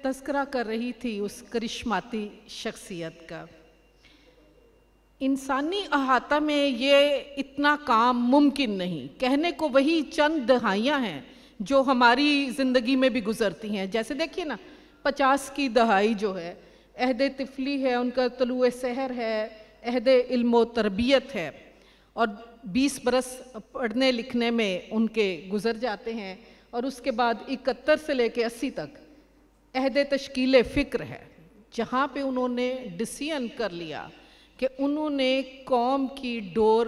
तज़किरा कर रही थी उस करिश्माती शख्सियत का। इंसानी अहाता में ये इतना काम मुमकिन नहीं। कहने को वही चंद दहाइयाँ हैं जो हमारी ज़िंदगी में भी गुज़रती हैं। जैसे देखिए ना, 50 की दहाई जो है, अहद तिफली है, उनका तलुए सहर है, अहद इल्म तरबियत है, और 20 बरस पढ़ने लिखने में उनके गुज़र जाते हैं। और उसके बाद 71 से लेके 80 तक अहद तश्कील फ़िक्र है, जहाँ पे उन्होंने डिसीजन कर लिया कि उन्होंने कौम की डोर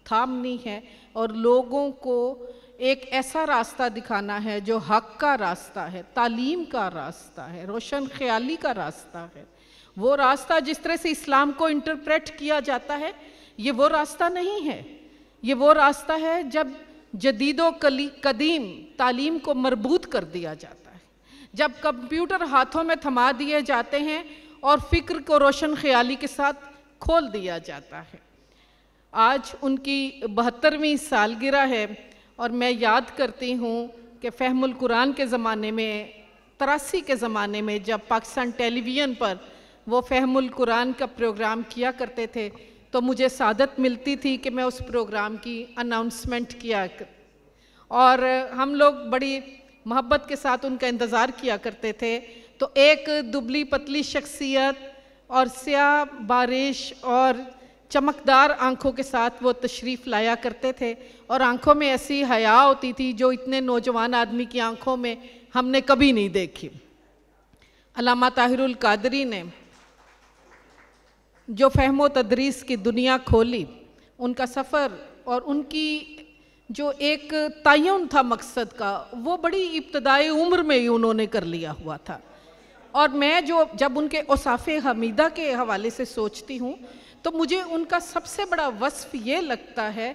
थामनी है और लोगों को एक ऐसा रास्ता दिखाना है जो हक का रास्ता है, तालीम का रास्ता है, रोशन ख्याली का रास्ता है। वो रास्ता जिस तरह से इस्लाम को इंटरप्रेट किया जाता है, ये वो रास्ता नहीं है। ये वो रास्ता है जब जदीदो कदीम तालीम को मरबूत कर दिया जाता है, जब कंप्यूटर हाथों में थमा दिए जाते हैं और फ़िक्र को रोशन ख्याली के साथ खोल दिया जाता है। आज उनकी 72वीं सालगिरह है और मैं याद करती हूँ कि फ़हमुल कुरान के ज़माने में, 83 के ज़माने में, जब पाकिस्तान टेलीविज़न पर वो फ़हमुल कुरान का प्रोग्राम किया करते थे, तो मुझे सादत मिलती थी कि मैं उस प्रोग्राम की अनाउंसमेंट किया और हम लोग बड़ी मोहब्बत के साथ उनका इंतज़ार किया करते थे। तो एक दुबली पतली शख्सियत और स्याह बारिश और चमकदार आंखों के साथ वो तशरीफ़ लाया करते थे और आंखों में ऐसी हया होती थी जो इतने नौजवान आदमी की आंखों में हमने कभी नहीं देखी। अल्लामा ताहिरुल कादरी ने जो फ़हमो तदरीस की दुनिया खोली, उनका सफ़र और उनकी जो एक तयन था मकसद का, वो बड़ी इब्तदाई उम्र में ही उन्होंने कर लिया हुआ था। और मैं जब उनके औसाफ़े हमीदा के हवाले से सोचती हूँ तो मुझे उनका सबसे बड़ा वस्फ़ ये लगता है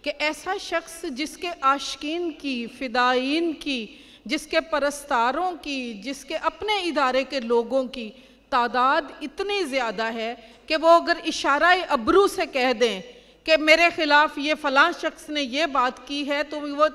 कि ऐसा शख्स जिसके आशिकीन की, फ़िदाईन की, जिसके परस्तारों की, जिसके अपने इदारे के लोगों की तादाद इतनी ज़्यादा है कि वो अगर इशारा अबरू से कह दें कि मेरे ख़िलाफ़ ये फ़लाँ शख्स ने ये बात की है, तो वो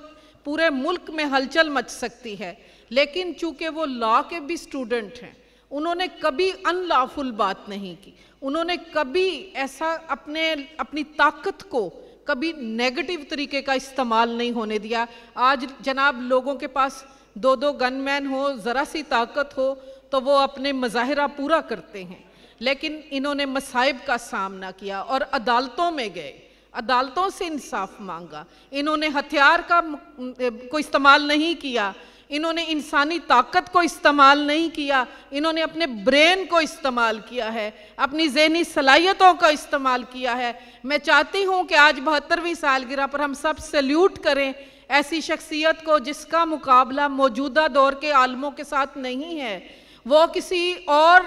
पूरे मुल्क में हलचल मच सकती है। लेकिन चूँकि वो लॉ के भी स्टूडेंट हैं, उन्होंने कभी अनलॉफुल बात नहीं की। उन्होंने कभी ऐसा अपनी ताकत को कभी नेगेटिव तरीके का इस्तेमाल नहीं होने दिया। आज जनाब लोगों के पास 2-2 गनमैन हो, ज़रा सी ताकत हो तो वो अपने मज़ाहिरा पूरा करते हैं, लेकिन इन्होंने मसाइब का सामना किया और अदालतों में गए, अदालतों से इंसाफ मांगा। इन्होंने हथियार को इस्तेमाल नहीं किया, इन्होंने इंसानी ताकत को इस्तेमाल नहीं किया, इन्होंने अपने ब्रेन को इस्तेमाल किया है, अपनी ज़हनी सलाहियतों का इस्तेमाल किया है। मैं चाहती हूँ कि आज 72वीं सालगिरह पर हम सब सैल्यूट करें ऐसी शख्सियत को जिसका मुकाबला मौजूदा दौर के आलमों के साथ नहीं है। वो किसी और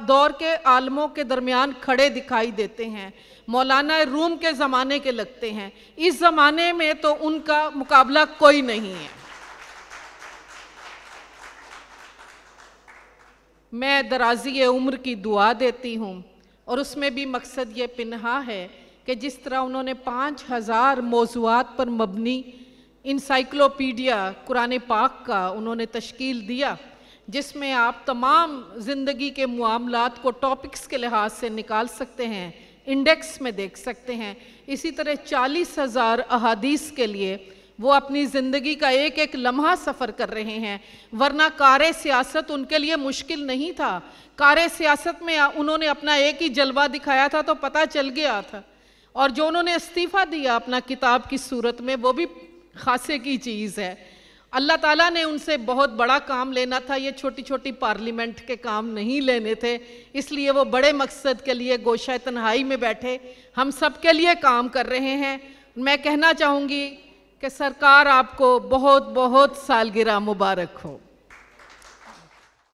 दौर के आलमों के दरमियान खड़े दिखाई देते हैं, मौलाना रूम के ज़माने के लगते हैं। इस ज़माने में तो उनका मुकाबला कोई नहीं है। मैं दराज़ी उम्र की दुआ देती हूँ और उसमें भी मकसद ये पिन्हा है कि जिस तरह उन्होंने 5000 मौज़ूआत पर मबनी इंसाइक्लोपीडिया कुरान पाक का उन्होंने तश्कील दिया, जिसमें आप तमाम ज़िंदगी के मामलात को टॉपिक्स के लिहाज से निकाल सकते हैं, इंडेक्स में देख सकते हैं। इसी तरह 40,000 अहादीस के लिए वो अपनी ज़िंदगी का एक एक लम्हा सफ़र कर रहे हैं, वरना कार सियासत उनके लिए मुश्किल नहीं था। कार सियासत में उन्होंने अपना एक ही जलवा दिखाया था तो पता चल गया था, और जो उन्होंने इस्तीफ़ा दिया अपना किताब की सूरत में, वो भी खासे की चीज़ है। अल्लाह ताला ने उनसे बहुत बड़ा काम लेना था, ये छोटी छोटी पार्लियामेंट के काम नहीं लेने थे, इसलिए वो बड़े मकसद के लिए गोशा तन्हाई में बैठे हम सब के लिए काम कर रहे हैं। मैं कहना चाहूँगी कि सरकार आपको बहुत बहुत सालगिरह मुबारक हो।